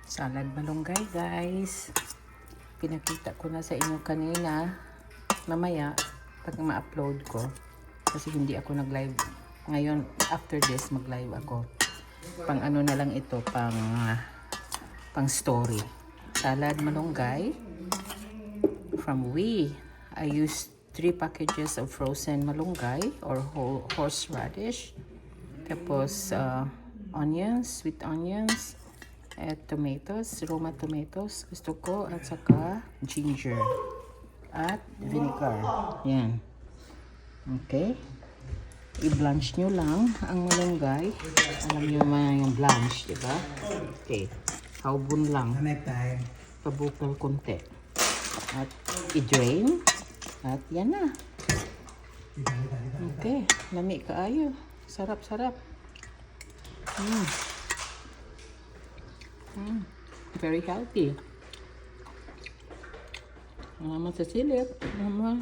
Salad malunggay, guys. Pinakita ko na sa inyo kanina. Mamaya, pag ma-upload ko. Kasi hindi ako nag-live. Ngayon, after this, mag-live ako. Pang ano na lang ito, pang story. Salad malunggay from We. I used 3 packages of frozen malunggay or whole horseradish. Tapos, onions, sweet onions. At tomatoes, Roma tomatoes, gusto ko, at saka ginger at vinegar. Yan. Okay. I-blanch nyo lang ang malunggay. Alam nyo naman yung blanch, di ba? Okay. Haubon lang. Pabukal konti. At i-drain. At yan na. Okay. Lami kaayo. Sarap-sarap. Very healthy. Mama sa silip. Mama.